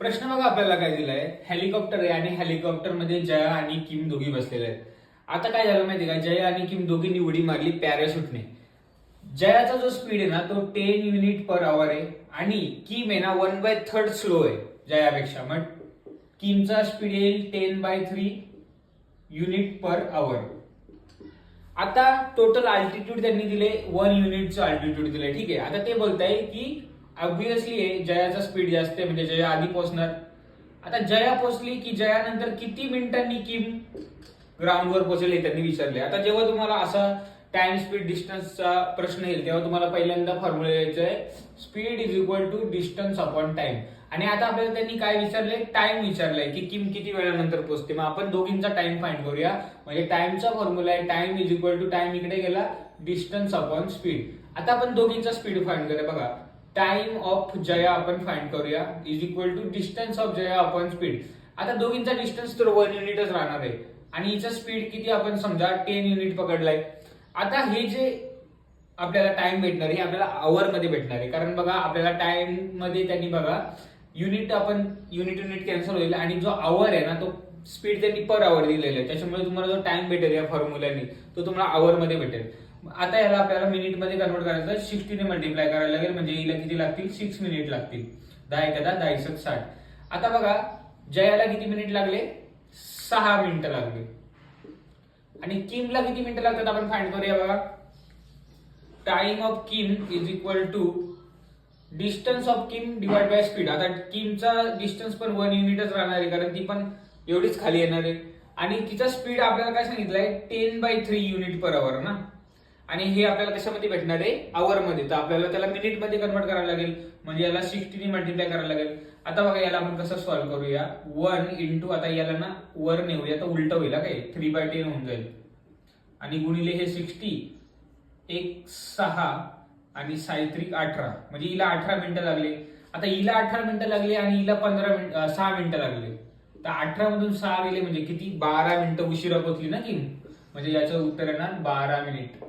प्रश्न बघा आपल्याला काय दिलाय, हेलिकॉप्टर आहे आणि हेलिकॉप्टर मध्ये जया आणि किम दोघी बसलेले आहेत. आता काय झालं माहिती का, जया आणि किम दोघींनी उडी मारली पॅराशूटने. जयाचा जो स्पीड आहे ना तो 10 युनिट पर आवर आहे आणि किम आहे ना 1/3 स्लो आहे जयापेक्षा. मग किमचा स्पीड येईल 10/3 युनिट पर आवर. आता टोटल अल्टिट्यूड त्यांनी दिले 1 युनिटचं अल्टिट्यूड दिलंय. ठीक आहे, आता ते बोलताय की ऑब्विसली जयाचा स्पीड जास्त आहे म्हणजे जया आधी पोहोचणार. आता जया पोहोचली की जयानंतर किती मिनिटांनी किम ग्राउंडवर पोहोचेल हे त्यांनी विचारले. आता जेव्हा तुम्हाला असा टाइम स्पीड डिस्टन्सचा प्रश्न येईल तेव्हा तुम्हाला पहिल्यांदा फॉर्म्युला यायचा आहे, speed is equal to distance upon time. आणि आता आपल्याला त्यांनी काय विचारलंय, टाइम विचारलंय की किम किती वेळानंतर पोहोचते. मग आपण दोघींचा टाइम फाइंड करूया. म्हणजे टाइमचा फॉर्म्युला आहे time is equal to time इकडे गेला डिस्टन्स अपॉन स्पीड. आता आपण दोघींचा स्पीड फाइंड करूया. बघा, टाइम ऑफ जया आपण फाइंड करूया is equal to distance of Jaya upon speed. आता दोघींचा डिस्टन्स तर 1 युनिटच राहणार आहे आणि हिचा स्पीड किती आपण समजा 10 युनिट पकडलाय. आता हे जे आपल्याला टाइम भेटणार आहे आपल्याला आवर मध्ये भेटणार आहे. कारण बघा आपल्याला टाइम मध्ये त्यांनी बघा युनिट युनिट कॅन्सल होईल आणि जो आवर आहे ना तो स्पीड त्यांनी पर आवर दिलेला आहे. त्याच्यामुळे तुम्हाला जो टाइम भेटेल या फॉर्म्युल्याने तो तुम्हाला आवर मध्ये भेटेल. आता याला आपल्याला मिनिट मध्ये कन्वर्ट करायचं, 60 ने मल्टिप्लाय करायला लागेल. म्हणजे हिला किती लागतील, 6 मिनिट लागतील. 10 × 10 = 60. आता बघा जयाला किती मिनिट लागले, 6 मिनिटं लागले. आणि किमला किती मिनिटं लागतात आपण फाइंड करूया. बघा, time of Kim is equal to distance of Kim divide by speed. आता किमचा डिस्टन्स पण 1 युनिटच राहणार आहे कारण ती पण एवढीच खाली येणार आहे. आणि तिचा स्पीड आपल्याला काय सांगितलंय, 10/3 युनिट पर आवर ना. आणि हे आपल्याला कशामध्ये भेटणार आहे, आवर मध्ये. तर आपल्याला त्याला मिनिट मध्ये कन्वर्ट करायला लागेल. म्हणजे याला 60 ने मल्टिप्लाय करायला लागेल. आता बघा याला आपण कसं सॉल्व्ह करूया, 1 इंटू आता याला ना वर नेऊया तर उलट होईल काय, 3/10 होऊन जाईल. आणि गुणिले हे 60, 1 6 आणि 6 18. म्हणजे हिला 18 मिनिटं लागले. आता हिला 18 मिनिटं लागली आणि हिला 6 मिनिटं लागले. तर 18 मधून 6 गेले म्हणजे किती, 12 मिनिटं उशिरा पोहोचली ना की. म्हणजे याचं उत्तर येणार 12 मिनिट.